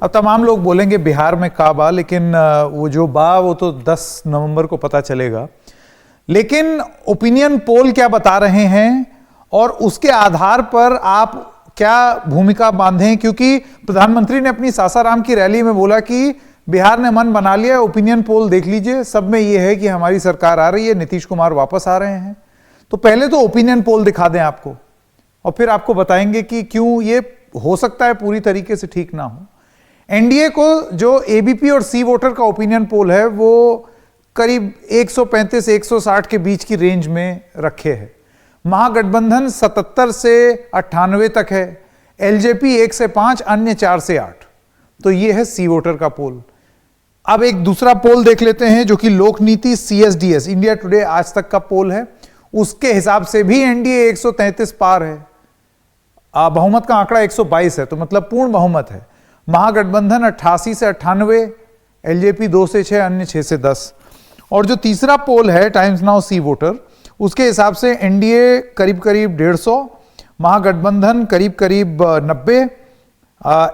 अब तमाम लोग बोलेंगे बिहार में का बा, लेकिन वो जो बा वो तो 10 नवंबर को पता चलेगा। लेकिन ओपिनियन पोल क्या बता रहे हैं और उसके आधार पर आप क्या भूमिका बांधें, क्योंकि प्रधानमंत्री ने अपनी सासाराम की रैली में बोला कि बिहार ने मन बना लिया, ओपिनियन पोल देख लीजिए, सब में यह है कि हमारी सरकार आ रही है, नीतीश कुमार वापस आ रहे हैं। तो पहले तो ओपिनियन पोल दिखा दें आपको और फिर आपको बताएंगे कि क्यों ये हो सकता है पूरी तरीके से ठीक ना हो। एनडीए को जो एबीपी और सी वोटर का ओपिनियन पोल है वो करीब 135-160 के बीच की रेंज में रखे है। महागठबंधन 77 से 98 तक है, एलजेपी 1 से 5, अन्य 4 से 8। तो ये है सी वोटर का पोल। अब एक दूसरा पोल देख लेते हैं जो कि लोक नीति CSDS इंडिया टुडे आज तक का पोल है। उसके हिसाब से भी एनडीए 133 पार है, बहुमत का आंकड़ा 122 है, तो मतलब पूर्ण बहुमत है। महागठबंधन 88 से 98, एलजेपी 2 से 6, अन्य 6 से 10। और जो तीसरा पोल है टाइम्स नाउ सी वोटर, उसके हिसाब से एनडीए करीब करीब 150, महागठबंधन करीब करीब 90,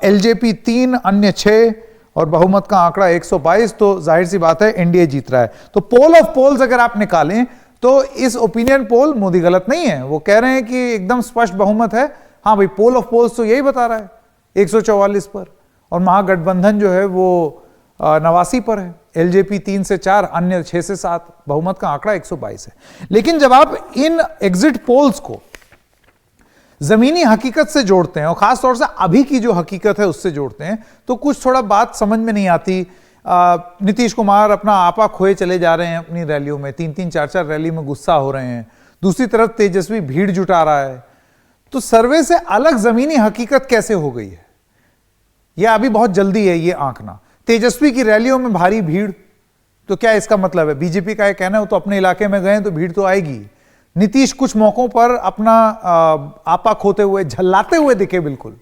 एलजेपी 3, अन्य 6 और बहुमत का आंकड़ा 122। तो जाहिर सी बात है एनडीए जीत रहा है। तो पोल ऑफ पोल्स अगर आप निकालें तो इस ओपिनियन पोल मोदी गलत नहीं है, वो कह रहे हैं कि एकदम स्पष्ट बहुमत है। हाँ भाई, पोल ऑफ पोल्स तो यही बता रहा है 144 पर, और महागठबंधन जो है वो 89 पर है, एलजेपी 3 से 4, अन्य 6 से 7, बहुमत का आंकड़ा 122 है। लेकिन जब आप इन एग्जिट पोल्स को जमीनी हकीकत से जोड़ते हैं और खासतौर से अभी की जो हकीकत है उससे जोड़ते हैं तो कुछ थोड़ा बात समझ में नहीं आती। नीतीश कुमार अपना आपा खोए चले जा रहे हैं अपनी रैलियों में, 3-3, 4-4 रैली में गुस्सा हो रहे हैं। दूसरी तरफ तेजस्वी भीड़ जुटा रहा है। तो सर्वे से अलग जमीनी हकीकत कैसे हो गई है, यह अभी बहुत जल्दी है ये आंकना। तेजस्वी की रैलियों में भारी भीड़, तो क्या इसका मतलब है? बीजेपी का यह कहना है वो तो अपने इलाके में गए तो भीड़ तो आएगी। नीतीश कुछ मौकों पर अपना आपा खोते हुए, झल्लाते हुए दिखे बिल्कुल,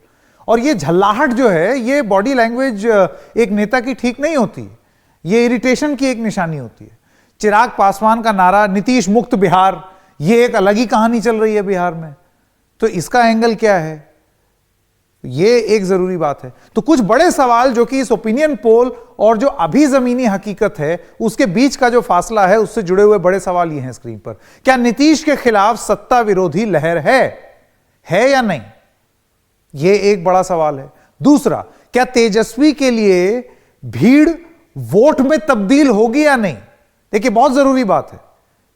और ये झल्लाहट जो है ये बॉडी लैंग्वेज एक नेता की ठीक नहीं होती, ये इरिटेशन की एक निशानी होती है। चिराग पासवान का नारा नीतीश मुक्त बिहार, ये एक अलग ही कहानी चल रही है बिहार में। तो इसका एंगल क्या है, ये एक जरूरी बात है। तो कुछ बड़े सवाल जो कि इस ओपिनियन पोल और जो अभी जमीनी हकीकत है उसके बीच का जो फासला है उससे जुड़े हुए बड़े सवाल ये हैं स्क्रीन पर। क्या नीतीश के खिलाफ सत्ता विरोधी लहर है या नहीं, ये एक बड़ा सवाल है। दूसरा, क्या तेजस्वी के लिए भीड़ वोट में तब्दील होगी या नहीं? देखिए बहुत जरूरी बात है,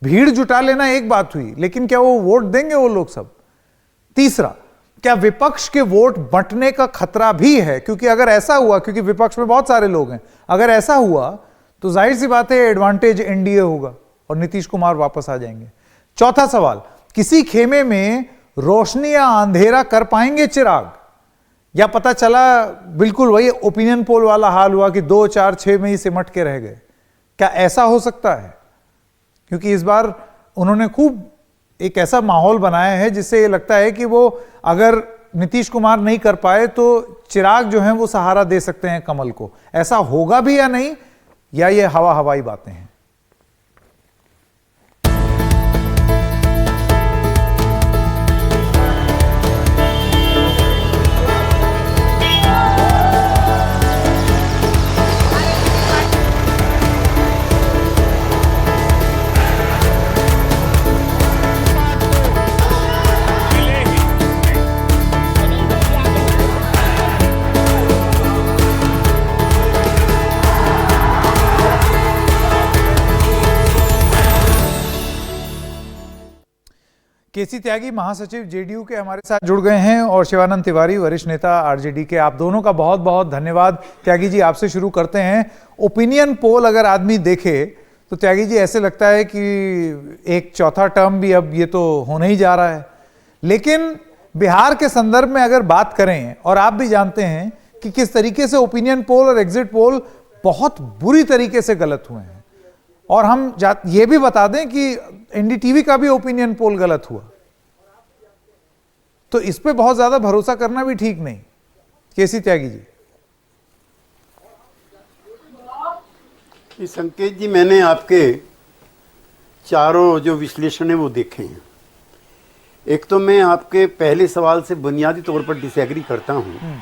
भीड़ जुटा लेना एक बात हुई, लेकिन क्या वो वोट देंगे वो लोग सब? तीसरा, क्या विपक्ष के वोट बंटने का खतरा भी है? क्योंकि अगर ऐसा हुआ, क्योंकि विपक्ष में बहुत सारे लोग हैं, अगर ऐसा हुआ तो जाहिर सी बात है एडवांटेज एनडीए होगा और नीतीश कुमार वापस आ जाएंगे। चौथा सवाल, किसी खेमे में रोशनी या अंधेरा कर पाएंगे चिराग, या पता चला बिल्कुल वही ओपिनियन पोल वाला हाल हुआ कि 2, 4, 6 में ही सिमट के रह गए? क्या ऐसा हो सकता है? क्योंकि इस बार उन्होंने खूब एक ऐसा माहौल बनाया है जिससे ये लगता है कि वो अगर नीतीश कुमार नहीं कर पाए तो चिराग जो हैं वो सहारा दे सकते हैं कमल को। ऐसा होगा भी या नहीं, या ये हवाई बातें हैं? केसी त्यागी महासचिव जेडीयू के हमारे साथ जुड़ गए हैं और शिवानंद तिवारी वरिष्ठ नेता आरजेडी के। आप दोनों का बहुत बहुत धन्यवाद। त्यागी जी, आपसे शुरू करते हैं। ओपिनियन पोल अगर आदमी देखे तो त्यागी जी ऐसे लगता है कि एक चौथा टर्म भी अब ये तो होने ही जा रहा है। लेकिन बिहार के संदर्भ में अगर बात करें, और आप भी जानते हैं कि किस तरीके से ओपिनियन पोल और एग्जिट पोल बहुत बुरी तरीके से गलत हुए हैं, और हम ये भी बता दें कि एनडीटीवी का भी ओपिनियन पोल गलत हुआ, तो इस पे बहुत ज्यादा भरोसा करना भी ठीक नहीं। केसी त्यागी जी। संकेत जी, मैंने आपके चारों जो विश्लेषण है वो देखे हैं। एक तो मैं आपके पहले सवाल से बुनियादी तौर पर डिसएग्री करता हूं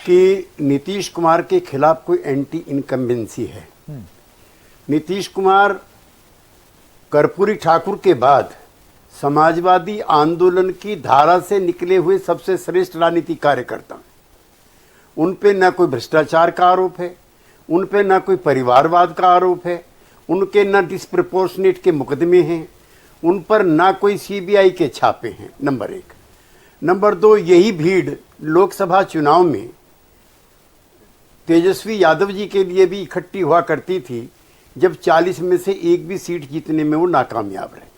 कि नीतीश कुमार के खिलाफ कोई एंटी इनकम्बेंसी है। नीतीश कुमार कर्पूरी ठाकुर के बाद समाजवादी आंदोलन की धारा से निकले हुए सबसे श्रेष्ठ राजनीतिक कार्यकर्ता हैं। उन पे न कोई भ्रष्टाचार का आरोप है, उन पे न कोई परिवारवाद का आरोप है, उनके न डिस्प्रपोर्शनेट के मुकदमे हैं, उन पर न कोई सीबीआई के छापे हैं, नंबर 1। नंबर 2, यही भीड़ लोकसभा चुनाव में तेजस्वी यादव जी के लिए भी इकट्ठी हुआ करती थी, जब 40 में से एक भी सीट जीतने में वो नाकामयाब रहे।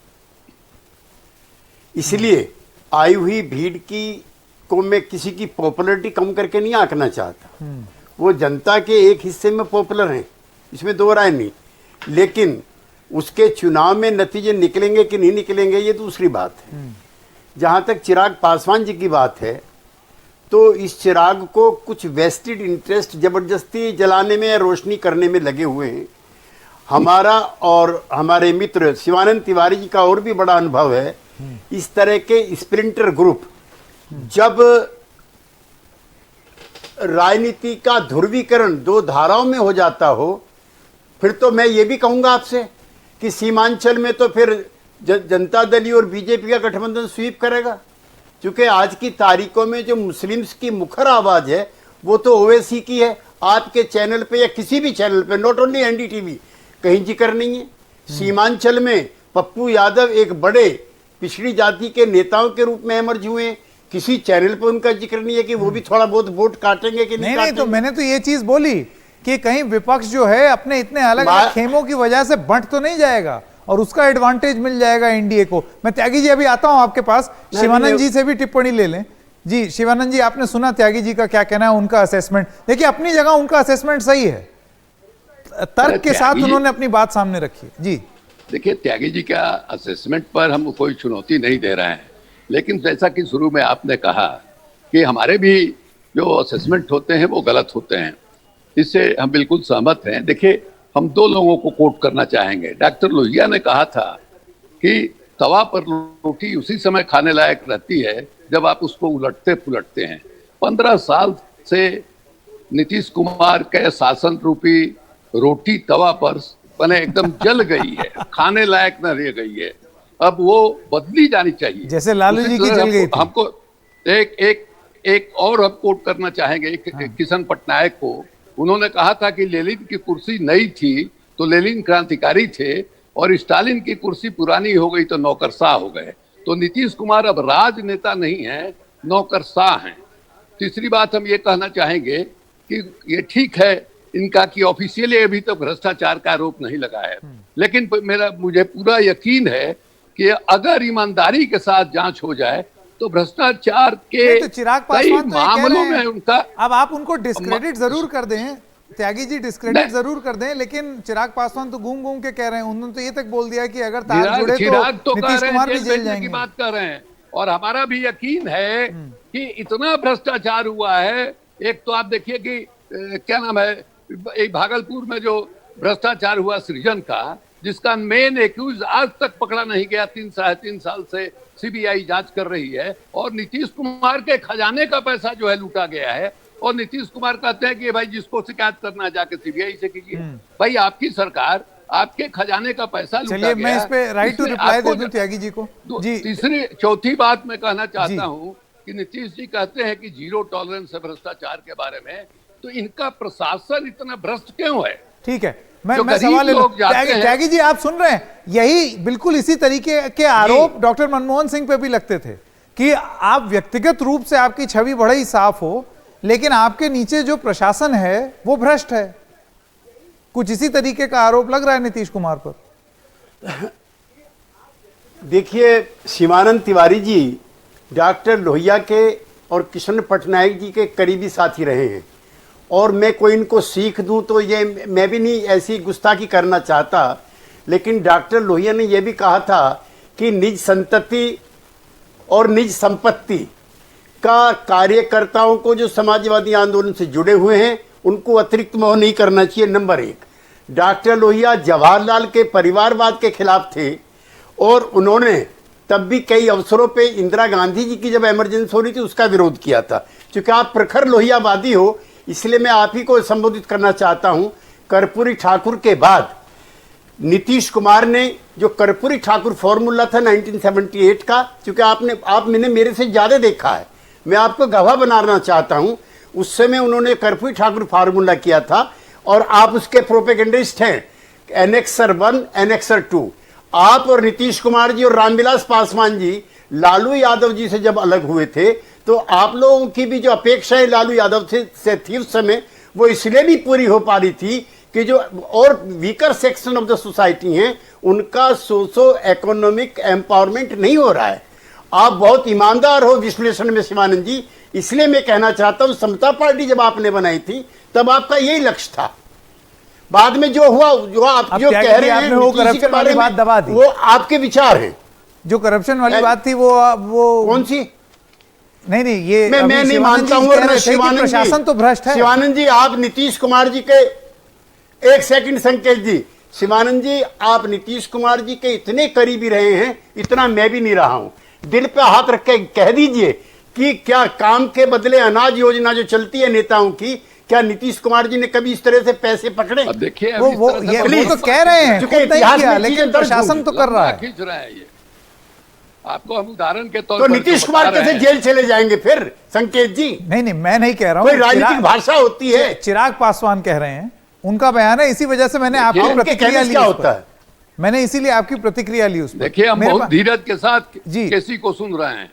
इसलिए आई हुई भीड़ की को मैं किसी की पॉपुलरिटी कम करके नहीं आंकना चाहता। वो जनता के एक हिस्से में पॉपुलर हैं, इसमें दो राय नहीं, लेकिन उसके चुनाव में नतीजे निकलेंगे कि नहीं निकलेंगे ये दूसरी बात है। जहाँ तक चिराग पासवान जी की बात है, तो इस चिराग को कुछ वेस्टेड इंटरेस्ट जबरदस्ती जलाने में या रोशनी करने में लगे हुए हैं। हमारा और हमारे मित्र शिवानंद तिवारी जी का और भी बड़ा अनुभव है। इस तरह के स्प्रिंटर ग्रुप जब राजनीति का ध्रुवीकरण दो धाराओं में हो जाता हो, फिर तो मैं ये भी कहूंगा आपसे कि सीमांचल में तो फिर जनता दल और बीजेपी का गठबंधन स्वीप करेगा, क्योंकि आज की तारीखों में जो मुस्लिम्स की मुखर आवाज है वो तो ओवैसी की है। आपके चैनल पे या किसी भी चैनल पे, नॉट ओनली एनडीटीवी, कहीं जिक्र नहीं है। सीमांचल में पप्पू यादव एक बड़े पिछड़ी जाति के नेताओं के रूप में इमर्ज हुए, किसी चैनल पे उनका जिक्र नहीं है कि वो भी थोड़ा बहुत वोट काटेंगे कि नहीं काटेंगे। तो मैंने तो ये चीज बोली कि कहीं विपक्ष जो है अपने इतने अलग अलग खेमों की वजह से बंट तो नहीं जाएगा और उसका एडवांटेज मिल जाएगा एनडीए को। मैं त्यागी जी अभी आता हूं आपके पास, शिवानंद जी से भी टिप्पणी ले लें। जी शिवानंद जी, आपने सुना त्यागी जी का क्या कहना है, उनका असेसमेंट। देखिए अपनी जगह उनका असेसमेंट सही है, तर्क के साथ उन्होंने अपनी बात सामने रखी। जी देखिए, त्यागी जी का असेसमेंट पर हम कोई चुनौती नहीं दे रहे हैं, लेकिन जैसा कि शुरू में आपने कहा कि हमारे भी जो असेसमेंट होते हैं वो गलत होते हैं, इससे हम बिल्कुल सहमत हैं। देखिए, हम दो लोगों को कोट करना चाहेंगे। डॉक्टर लोहिया ने कहा था कि तवा पर रोटी उसी समय खाने लायक रहती है जब आप उसको उलटते पुलटते हैं। 15 साल से नीतीश कुमार के शासन रूपी रोटी तवा पर बने एकदम जल गई है, खाने लायक न रह गई है। अब वो बदली जानी चाहिए, जैसे लालू जी की जल गई थी। हमको एक और हम कोट करना चाहेंगे किशन पटनायक को। उन्होंने कहा था कि लेनिन की कुर्सी नई थी तो लेनिन क्रांतिकारी थे, और स्टालिन की कुर्सी पुरानी हो गई तो नौकरशाह हो गए। तो नीतीश कुमार अब राजनेता नहीं है, नौकरशाह हैं। तीसरी बात हम ये कहना चाहेंगे कि ये ठीक है इनका कि ऑफिशियली अभी तक भ्रष्टाचार का आरोप नहीं लगा है, लेकिन मुझे पूरा यकीन है कि अगर ईमानदारी के साथ जांच हो जाए तो भ्रष्टाचार के तो चिराग कई पासवान तो मामलों में उनका, अब आप उनको डिस्क्रेडिट जरूर कर दें, त्यागी जी डिस्क्रेडिट जरूर कर दें, लेकिन चिराग पासवान तो घूम घूम के कह रहे हैं, उन्होंने तो ये तक बोल दिया कि अगर तार जुड़े तो नीतीश कुमार भी जेल जाएंगे। बात कर रहे हैं, और हमारा भी यकीन है कि इतना भ्रष्टाचार हुआ है। एक तो आप देखिए कि क्या नाम है, एक भागलपुर में जो भ्रष्टाचार हुआ सृजन का, जिसका मेन एक्यूज आज तक पकड़ा नहीं गया, 3-3.5 साल से सीबीआई जांच कर रही है, और नीतीश कुमार के खजाने का पैसा जो है लूटा गया है, और नीतीश कुमार कहते हैं कि भाई जिसको शिकायत करना जाके सीबीआई से कीजिए। भाई आपकी सरकार, आपके खजाने का पैसा लूटा गया। मैं इस पे राइट टू रिप्लाई दे दूं त्यागी जी को। जी चौथी बात मैं कहना चाहता हूँ कि नीतीश जी कहते हैं कि जीरो टॉलरेंस है भ्रष्टाचार के बारे में, तो इनका प्रशासन इतना भ्रष्ट क्यों है? ठीक है, मैं सवाल त्यागी जी आप सुन रहे हैं, यही बिल्कुल इसी तरीके के आरोप डॉक्टर मनमोहन सिंह पे भी लगते थे कि आप व्यक्तिगत रूप से आपकी छवि बड़ी ही साफ हो, लेकिन आपके नीचे जो प्रशासन है वो भ्रष्ट है। कुछ इसी तरीके का आरोप लग रहा है नीतीश कुमार पर। देखिए, शिवानंद तिवारी जी डॉक्टर लोहिया के और किशन पटनायक जी के करीबी साथी रहे हैं, और मैं कोई इनको सीख दूं तो ये मैं भी नहीं ऐसी गुस्ताखी करना चाहता, लेकिन डॉक्टर लोहिया ने यह भी कहा था कि निज संतति और निज संपत्ति का कार्यकर्ताओं को जो समाजवादी आंदोलन से जुड़े हुए हैं उनको अतिरिक्त मोह नहीं करना चाहिए। नंबर 1, डॉक्टर लोहिया जवाहरलाल के परिवारवाद के खिलाफ थे, और उन्होंने तब भी कई अवसरों पे इंदिरा गांधी जी की जब इमरजेंसी हो रही थी उसका विरोध किया था, चूंकि आप प्रखर लोहियावादी हो, इसलिए मैं आप ही को संबोधित करना चाहता हूं। कर्पूरी ठाकुर के बाद नीतीश कुमार ने जो कर्पूरी ठाकुर फॉर्मूला था 1978 का, चूंकि आपने मेरे से ज्यादा देखा है, मैं आपको गवाह बनाना चाहता हूं। उस समय उन्होंने कर्पूरी ठाकुर फार्मूला किया था और आप उसके प्रोपेगेंडिस्ट हैं, एनेक्सर 1, एनेक्सर 2। आप और नीतीश कुमार जी और रामविलास पासवान जी लालू यादव जी से जब अलग हुए थे, तो आप लोगों की भी जो अपेक्षाएं लालू यादव से थी उस समय, वो इसलिए भी पूरी हो पा रही थी कि जो और weaker section of the society हैं उनका सोशो इकोनॉमिक एम्पावरमेंट नहीं हो रहा है। आप बहुत ईमानदार हो विश्लेषण में शिवानंद जी, इसलिए मैं कहना चाहता हूं समता पार्टी जब आपने बनाई थी तब आपका यही लक्ष्य था। बाद में जो हुआ, जो आप जो कह रहे हैं वो करप्शन वाली बात दबा दी, वो आपके विचार हैं। जो करप्शन वाली बात थी वो कौन सी? नहीं ये मैं नहीं मानता हूं। प्रशासन तो भ्रष्ट है। शिवानंद जी, आप नीतीश कुमार जी के, एक सेकंड संकेत जी, शिवानंद जी आप नीतीश कुमार जी के इतने करीबी रहे हैं, इतना मैं भी नहीं रहा हूं। दिल पे हाथ रख के कह दीजिए कि क्या काम के बदले अनाज योजना जो चलती है नेताओं की, क्या नीतीश कुमार जी ने कभी इस तरह से पैसे पकड़े? अब देखिए वो तो कह रहे हैं, खुद नहीं किया, लेकिन प्रशासन तो कर रहा है। खींच रहा है ये। आपको हम उदाहरण के तौर तो नीतीश कुमार कैसे जेल चले जाएंगे फिर संकेत जी? नहीं मैं नहीं कह रहा हूँ, कोई राजनीतिक भाषा होती है। चिराग पासवान कह रहे हैं, उनका बयान है, इसी वजह से मैंने आपकी प्रतिक्रिया ली। क्या होता है? मैंने इसीलिए आपकी प्रतिक्रिया ली उस पर। देखिए हम बहुत धीरज के साथ केसी को सुन रहे हैं,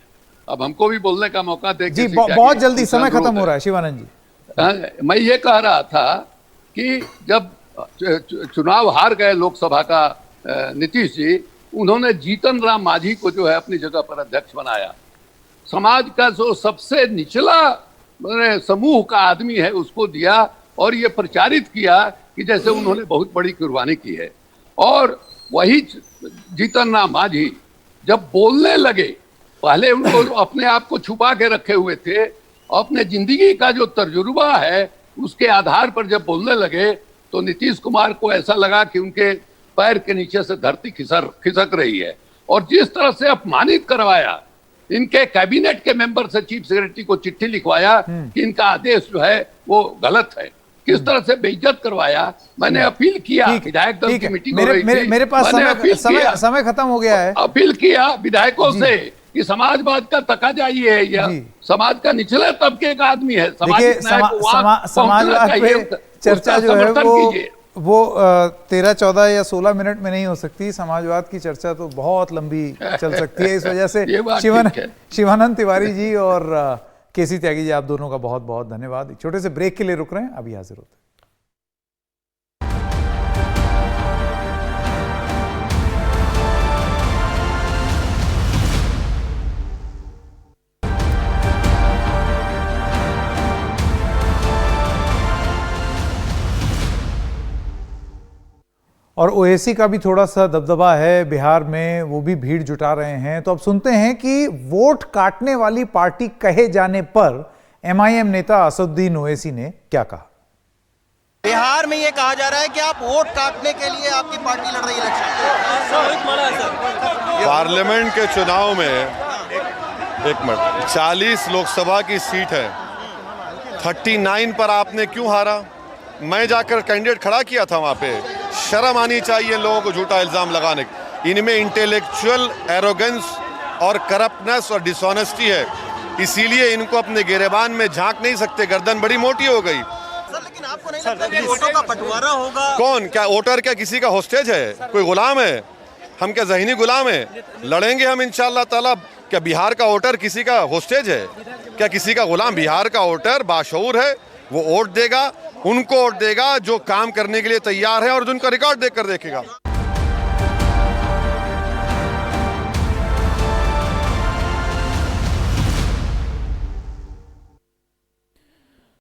अब हमको भी बोलने का मौका दे जी। बहुत जल्दी समय खत्म हो रहा है शिवानंद जी। मैं ये कह रहा था कि जब चुनाव हार गए लोकसभा का नीतीश जी, उन्होंने जीतन राम मांझी को जो है अपनी जगह पर अध्यक्ष बनाया। समाज का जो सबसे निचला समूह का आदमी है उसको दिया और ये प्रचारित किया कि जैसे उन्होंने बहुत बड़ी कुर्बानी की है। और वही जीतन राम मांझी जब बोलने लगे, पहले उनको अपने आप को छुपा के रखे हुए थे, अपने जिंदगी का जो तजुर्बा है उसके आधार पर जब बोलने लगे तो नीतीश कुमार को ऐसा लगा कि उनके पैर के नीचे से धरती खिसक रही है। और जिस तरह से अपमानित करवाया, इनके कैबिनेट के मेंबर से चीफ सेक्रेटरी को चिट्ठी लिखवाया कि इनका आदेश जो है वो गलत है, किस तरह से बेइज्जत करवाया। मैंने अपील किया, विधायक दल की मीटिंग हो रही थी, मेरे पास समय खत्म हो गया है। अपील किया विधायकों से कि समाजवाद का तकाजा ये है, यह समाज का निचले तबके का आदमी है। समाजवाद पे चर्चा जो है वो 13, 14 या 16 मिनट में नहीं हो सकती। समाजवाद की चर्चा तो बहुत लंबी चल सकती है। इस वजह से शिवानंद तिवारी जी और केसी त्यागी जी, आप दोनों का बहुत बहुत धन्यवाद। छोटे से ब्रेक के लिए रुक रहे हैं, अभी हाजिर होते हैं। और ओएसी का भी थोड़ा सा दबदबा है बिहार में, वो भी भीड़ जुटा रहे हैं। तो अब सुनते हैं कि वोट काटने वाली पार्टी कहे जाने पर एमआईएम नेता असदुद्दीन ओवैसी ने क्या कहा। बिहार में ये कहा जा रहा है कि आप वोट काटने के लिए आपकी पार्टी लड़ रही है इलेक्शन। पार्लियामेंट के चुनाव में 40 लोकसभा की सीट है, 39 पर आपने क्यों हारा? मैं जाकर कैंडिडेट खड़ा किया था वहां पे। शर्म आनी चाहिए लोगों को झूठा इल्जाम लगाने की। इनमें इंटेलेक्चुअल एरोगेंस और करप्टनेस और डिसऑनेस्टी है, इसीलिए इनको अपने गिरेबान में झांक नहीं सकते। गर्दन बड़ी मोटी हो गई। सर, लेकिन आपको नहीं लगता कि वोटों का बंटवारा होगा? कौन? क्या वोटर क्या किसी का होस्टेज है? कोई गुलाम है? हम क्या ज़हनी गुलाम है? लड़ेंगे हम इंशाअल्लाह ताला। क्या बिहार का वोटर किसी का होस्टेज है? क्या किसी का गुलाम? बिहार का वोटर बाशऊर है, वो वोट देगा, उनको वोट देगा जो काम करने के लिए तैयार है और जिनका रिकॉर्ड देखकर देखेगा।